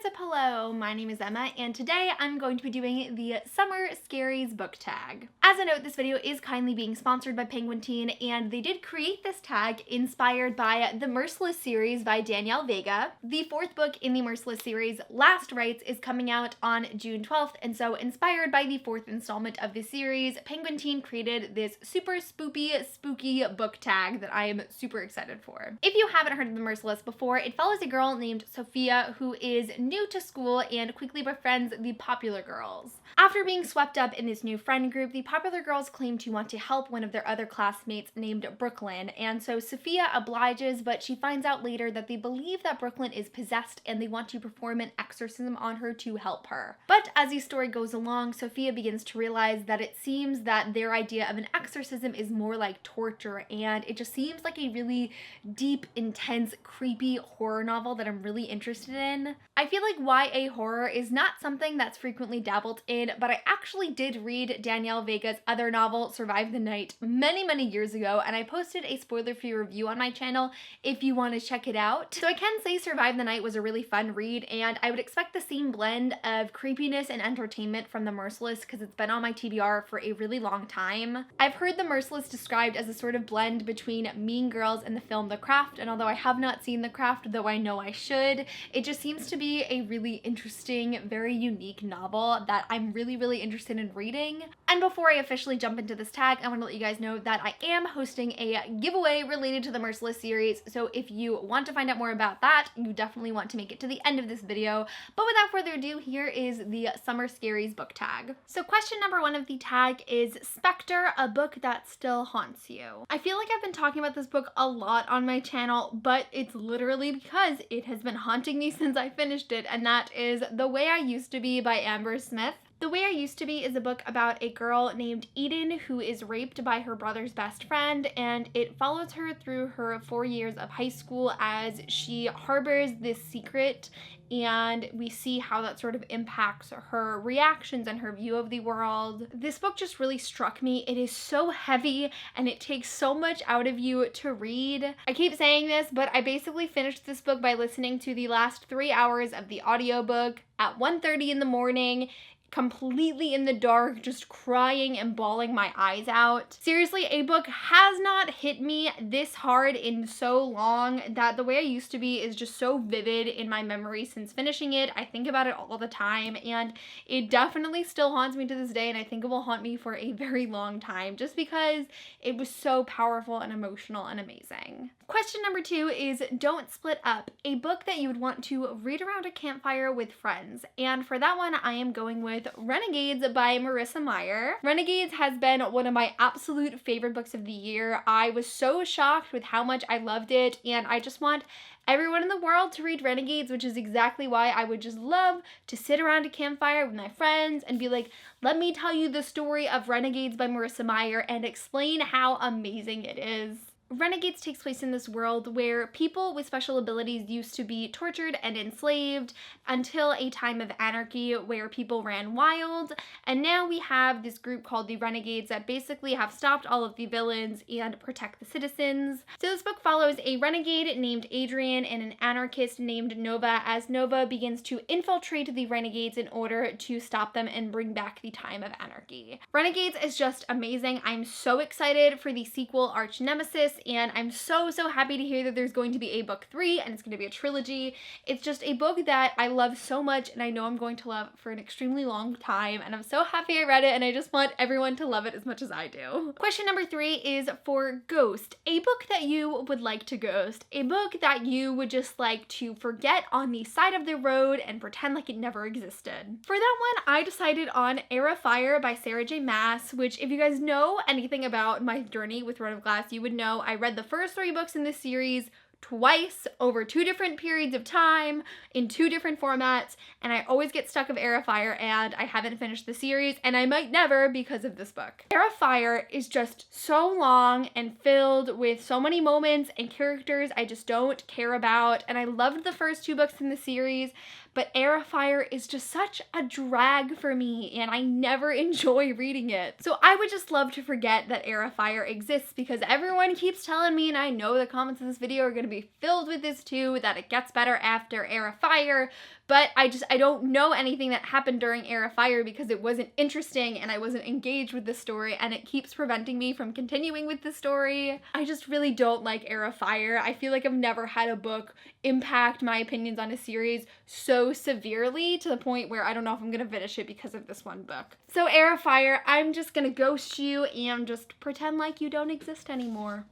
What's up, hello, my name is Emma, and today I'm going to be doing the Summer Scaries book tag. As a note, this video is kindly being sponsored by Penguin Teen, and they did create this tag inspired by the Merciless series by Danielle Vega. The fourth book in the Merciless series, Last Rites, is coming out on June 12th, and so inspired by the fourth installment of the series, Penguin Teen created this super spooky book tag that I am super excited for. If you haven't heard of the Merciless before, it follows a girl named Sophia who is new to school and quickly befriends the popular girls. After being swept up in this new friend group, the popular girls claim to want to help one of their other classmates named Brooklyn, and so Sophia obliges, but she finds out later that they believe that Brooklyn is possessed and they want to perform an exorcism on her to help her. But as the story goes along, Sophia begins to realize that it seems that their idea of an exorcism is more like torture, and it just seems like a really deep, intense, creepy horror novel that I'm really interested in. I feel like YA horror is not something that's frequently dabbled in, but I actually did read Danielle Vega's other novel, Survive the Night, many years ago, and I posted a spoiler-free review on my channel if you want to check it out. So I can say Survive the Night was a really fun read, and I would expect the same blend of creepiness and entertainment from The Merciless because it's been on my TBR for a really long time. I've heard The Merciless described as a sort of blend between Mean Girls and the film The Craft, and although I have not seen The Craft, though I know I should, it just seems to be a really interesting, very unique novel that I'm really interested in reading. And before I officially jump into this tag, I want to let you guys know that I am hosting a giveaway related to the Merciless series, so if you want to find out more about that, you definitely want to make it to the end of this video. But without further ado, here is the Summer Scaries book tag. So question number one of the tag is Specter, a book that still haunts you. I feel like I've been talking about this book a lot on my channel, but it's literally because it has been haunting me since I finished it, and that is The Way I Used to Be by Amber Smith. The Way I Used to Be is a book about a girl named Eden who is raped by her brother's best friend, and it follows her through her 4 years of high school as she harbors this secret, and we see how that sort of impacts her reactions and her view of the world. This book just really struck me. It is so heavy and it takes so much out of you to read. I keep saying this, but I basically finished this book by listening to the last 3 hours of the audiobook at 1:30 in the morning, completely in the dark, just crying and bawling my eyes out. Seriously, a book has not hit me this hard in so long that The Way I Used to Be is just so vivid in my memory since finishing it. I think about it all the time, and it definitely still haunts me to this day, and I think it will haunt me for a very long time just because it was so powerful and emotional and amazing. Question number two is Don't Split Up, a book that you would want to read around a campfire with friends. And for that one, I am going with Renegades by Marissa Meyer. Renegades has been one of my absolute favorite books of the year. I was so shocked with how much I loved it, and I just want everyone in the world to read Renegades, which is exactly why I would just love to sit around a campfire with my friends and be like, let me tell you the story of Renegades by Marissa Meyer and explain how amazing it is. Renegades takes place in this world where people with special abilities used to be tortured and enslaved until a time of anarchy where people ran wild, and now we have this group called the Renegades that basically have stopped all of the villains and protect the citizens. So this book follows a renegade named Adrian and an anarchist named Nova as Nova begins to infiltrate the Renegades in order to stop them and bring back the time of anarchy. Renegades is just amazing. I'm so excited for the sequel, Arch Nemesis, and I'm so happy to hear that there's going to be a book 3 and it's going to be a trilogy. It's just a book that I love so much and I know I'm going to love for an extremely long time, and I'm so happy I read it, and I just want everyone to love it as much as I do. Question number 3 is for Ghost, a book that you would like to ghost, a book that you would just like to forget on the side of the road and pretend like it never existed. For that one, I decided on Air of Fire by Sarah J. Maas, which if you guys know anything about my journey with Throne of Glass, you would know I read the first 3 books in this series twice over 2 different periods of time in 2 different formats, and I always get stuck of Air of Fire, and I haven't finished the series, and I might never because of this book. Air of Fire is just so long and filled with so many moments and characters I just don't care about, and I loved the first 2 books in the series, but Air of Fire is just such a drag for me and I never enjoy reading it. So I would just love to forget that Air of Fire exists because everyone keeps telling me, and I know the comments in this video are going to be filled with this too, that it gets better after Air of Fire, but I don't know anything that happened during Air of Fire because it wasn't interesting and I wasn't engaged with the story, and it keeps preventing me from continuing with the story. I just really don't like Air of Fire. I feel like I've never had a book impact my opinions on a series so severely to the point where I don't know if I'm gonna finish it because of this one book. So Air of Fire, I'm just gonna ghost you and just pretend like you don't exist anymore.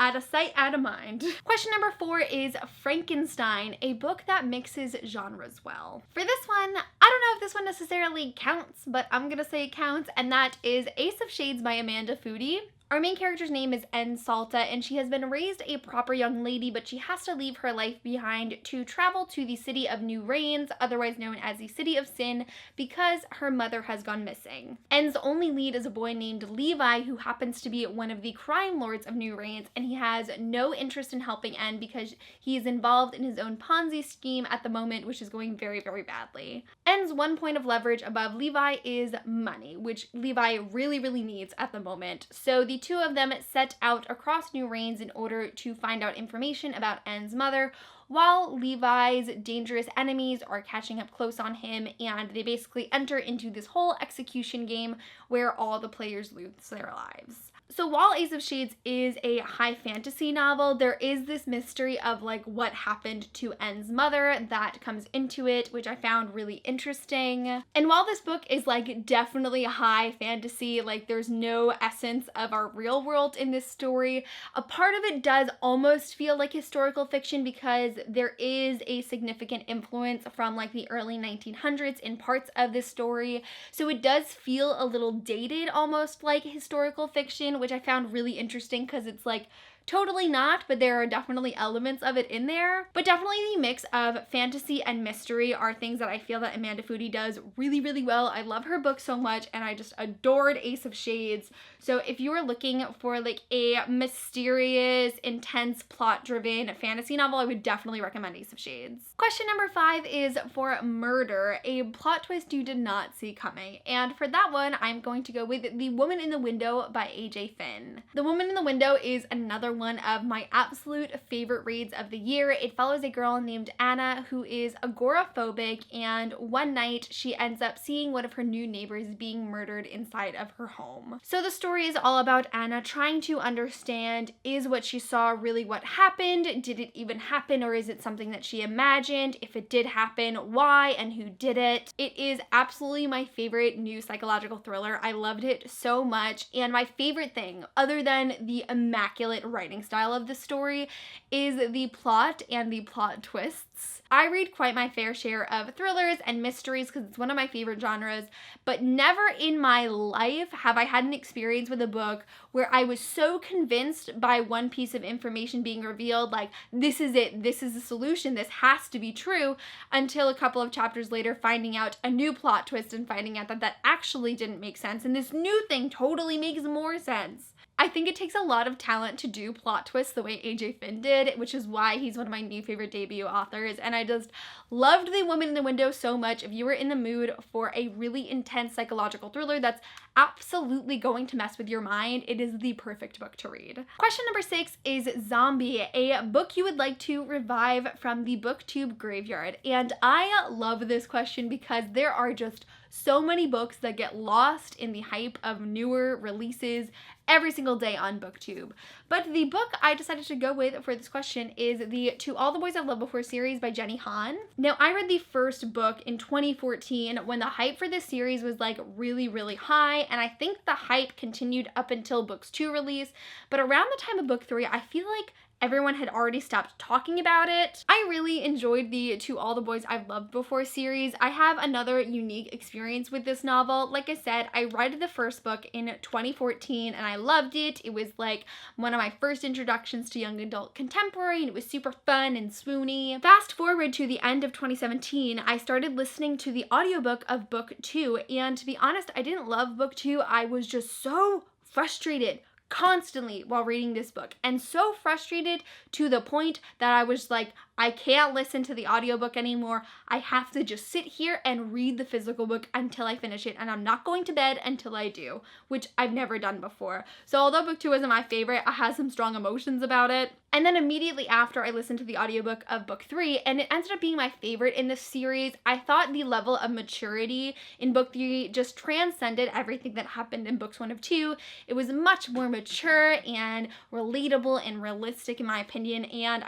Out of sight, out of mind. Question number 4 is Frankenstein, a book that mixes genres well. For this one, I don't know if this one necessarily counts, but I'm gonna say it counts, and that is Ace of Shades by Amanda Foody. Our main character's name is En Salta, and she has been raised a proper young lady, but she has to leave her life behind to travel to the city of New Rains, otherwise known as the City of Sin, because her mother has gone missing. En's only lead is a boy named Levi, who happens to be one of the crime lords of New Rains, and he has no interest in helping En because he is involved in his own Ponzi scheme at the moment, which is going very, very badly. En's one point of leverage above Levi is money, which Levi really, really needs at the moment. So the two of them set out across New Rains in order to find out information about En's mother, while Levi's dangerous enemies are catching up close on him, and they basically enter into this whole execution game where all the players lose their lives. So while Ace of Shades is a high fantasy novel, there is this mystery of like what happened to En's mother that comes into it, which I found really interesting. And while this book is like definitely high fantasy, like there's no essence of our real world in this story, a part of it does almost feel like historical fiction because there is a significant influence from like the early 1900s in parts of this story. So it does feel a little dated, almost like historical fiction, which I found really interesting because it's like totally not, but there are definitely elements of it in there. But definitely the mix of fantasy and mystery are things that I feel that Amanda Foody does really, really well. I love her book so much, and I just adored Ace of Shades. So if you are looking for like a mysterious, intense, plot-driven fantasy novel, I would definitely recommend Ace of Shades. Question number 5 is for Murder, a plot twist you did not see coming. And for that one, I'm going to go with The Woman in the Window by A.J. Finn. The Woman in the Window is another one of my absolute favorite reads of the year. It follows a girl named Anna who is agoraphobic, and one night she ends up seeing one of her new neighbors being murdered inside of her home. So the story is all about Anna trying to understand, is what she saw really what happened? Did it even happen, or is it something that she imagined? If it did happen, why and who did it? It is absolutely my favorite new psychological thriller. I loved it so much, and my favorite thing, other than the immaculate writing style of the story, is the plot and the plot twists. I read quite my fair share of thrillers and mysteries because it's one of my favorite genres, but never in my life have I had an experience with a book where I was so convinced by one piece of information being revealed, like, this is it, this is the solution, this has to be true, until a couple of chapters later finding out a new plot twist and finding out that that actually didn't make sense and this new thing totally makes more sense. I think it takes a lot of talent to do plot twists the way A.J. Finn did, which is why he's one of my new favorite debut authors, and I just loved The Woman in the Window so much. If you were in the mood for a really intense psychological thriller that's absolutely going to mess with your mind, it is the perfect book to read. Question number 6 is Zombie, a book you would like to revive from the BookTube graveyard, and I love this question because there are just so many books that get lost in the hype of newer releases every single day on BookTube. But the book I decided to go with for this question is the To All the Boys I've Loved Before series by Jenny Han. Now, I read the first book in 2014 when the hype for this series was like really, really high, and I think the hype continued up until books 2 release, but around the time of book 3, I feel like everyone had already stopped talking about it. I really enjoyed the To All the Boys I've Loved Before series. I have another unique experience with this novel. Like I said, I read the first book in 2014 and I loved it. It was like one of my first introductions to young adult contemporary, and it was super fun and swoony. Fast forward to the end of 2017, I started listening to the audiobook of book 2, and to be honest, I didn't love book 2. I was just so frustrated constantly while reading this book, and so frustrated to the point that I was like, I can't listen to the audiobook anymore. I have to just sit here and read the physical book until I finish it, and I'm not going to bed until I do, which I've never done before. So although book 2 isn't my favorite, I had some strong emotions about it. And then immediately after, I listened to the audiobook of book 3, and it ended up being my favorite in this series. I thought the level of maturity in book 3 just transcended everything that happened in books 1 of 2. It was much more mature and relatable and realistic in my opinion, and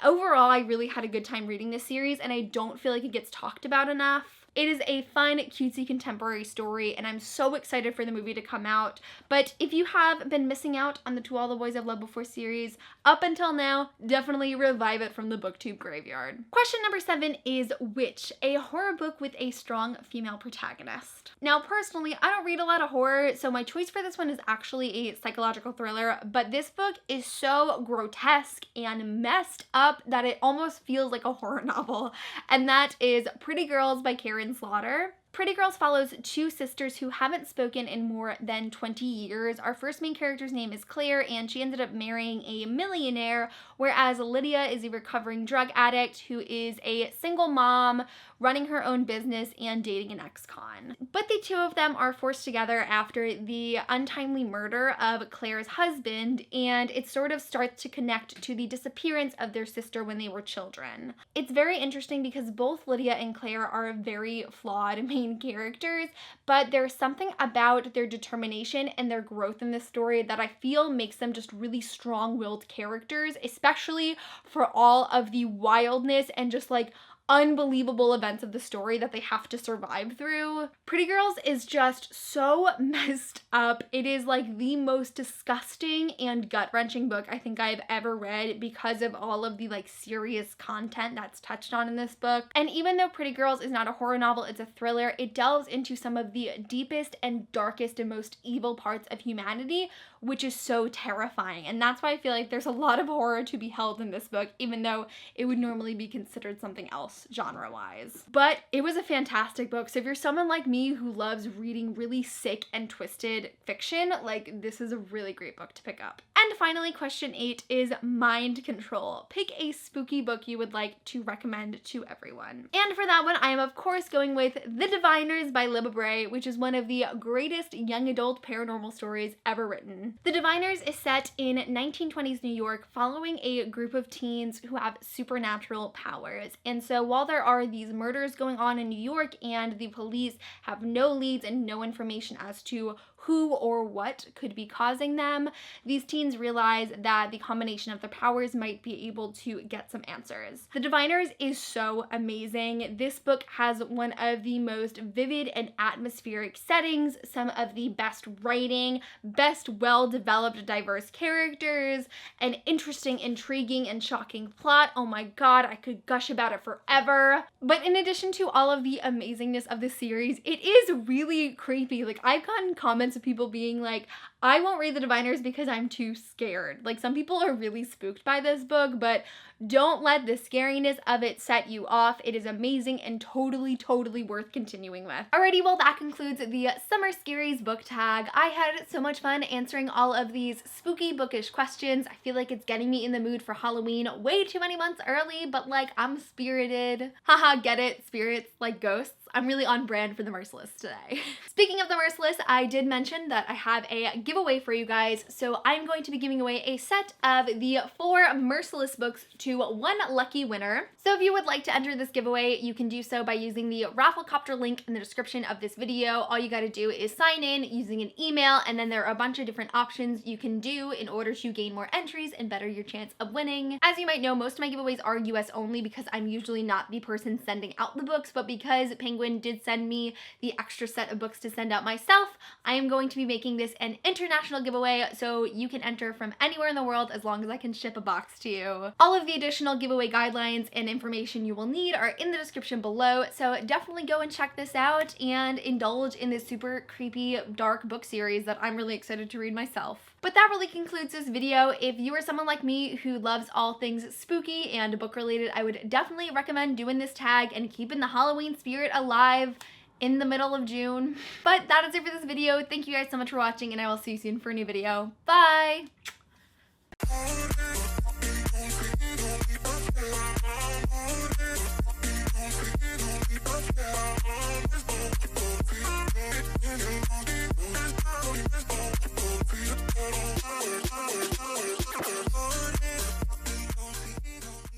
overall I really had a good time reading this series, and I don't feel like it gets talked about enough. It is a fun, cutesy contemporary story, and I'm so excited for the movie to come out. But if you have been missing out on the To All the Boys I've Loved Before series up until now, definitely revive it from the BookTube graveyard. Question number 7 is which? A horror book with a strong female protagonist. Now, personally, I don't read a lot of horror, so my choice for this one is actually a psychological thriller, but this book is so grotesque and messed up that it almost feels like a horror novel, and that is Pretty Girls by Karen Slaughter. Pretty Girls follows 2 sisters who haven't spoken in more than 20 years. Our first main character's name is Claire, and she ended up marrying a millionaire, whereas Lydia is a recovering drug addict who is a single mom running her own business and dating an ex-con. But the 2 of them are forced together after the untimely murder of Claire's husband, and it sort of starts to connect to the disappearance of their sister when they were children. It's very interesting because both Lydia and Claire are very flawed main characters, but there's something about their determination and their growth in this story that I feel makes them just really strong-willed characters, especially for all of the wildness and just like unbelievable events of the story that they have to survive through. Pretty Girls is just so messed up. It is like the most disgusting and gut-wrenching book I think I've ever read because of all of the like serious content that's touched on in this book. And even though Pretty Girls is not a horror novel, it's a thriller, it delves into some of the deepest and darkest and most evil parts of humanity, which is so terrifying. And that's why I feel like there's a lot of horror to be held in this book, even though it would normally be considered something else genre-wise. But it was a fantastic book, so if you're someone like me who loves reading really sick and twisted fiction, like this is a really great book to pick up. And finally, question 8 is mind control. Pick a spooky book you would like to recommend to everyone. And for that one, I am of course going with The Diviners by Libba Bray, which is one of the greatest young adult paranormal stories ever written. The Diviners is set in 1920s New York following a group of teens who have supernatural powers. And so while there are these murders going on in New York and the police have no leads and no information as to who or what could be causing them, these teens realize that the combination of their powers might be able to get some answers. The Diviners is so amazing. This book has one of the most vivid and atmospheric settings, some of the best writing, best well-developed diverse characters, an interesting, intriguing, and shocking plot. Oh my god, I could gush about it forever. But in addition to all of the amazingness of the series, it is really creepy. Like, I've gotten comments of people being like, I won't read The Diviners because I'm too scared. Like, some people are really spooked by this book, but don't let the scariness of it set you off. It is amazing and totally worth continuing with. Alrighty, well that concludes the Summer Scaries book tag. I had so much fun answering all of these spooky bookish questions. I feel like it's getting me in the mood for Halloween way too many months early, but like, I'm spirited. Haha, get it? Spirits like ghosts. I'm really on brand for the Merciless today. Speaking of the Merciless, I did mention that I have a giveaway for you guys, so I'm going to be giving away a set of the 4 Merciless books to one lucky winner. So if you would like to enter this giveaway, you can do so by using the Rafflecopter link in the description of this video. All you gotta do is sign in using an email, and then there are a bunch of different options you can do in order to gain more entries and better your chance of winning. As you might know, most of my giveaways are US only because I'm usually not the person sending out the books, but because Penguin did send me the extra set of books to send out myself, I am going to be making this an international giveaway, so you can enter from anywhere in the world as long as I can ship a box to you. All of the additional giveaway guidelines and information you will need are in the description below, so definitely go and check this out and indulge in this super creepy, dark book series that I'm really excited to read myself. But that really concludes this video. If you are someone like me who loves all things spooky and book related, I would definitely recommend doing this tag and keeping the Halloween spirit alive in the middle of June. But that is it for this video. Thank you guys so much for watching, and I will see you soon for a new video. Bye!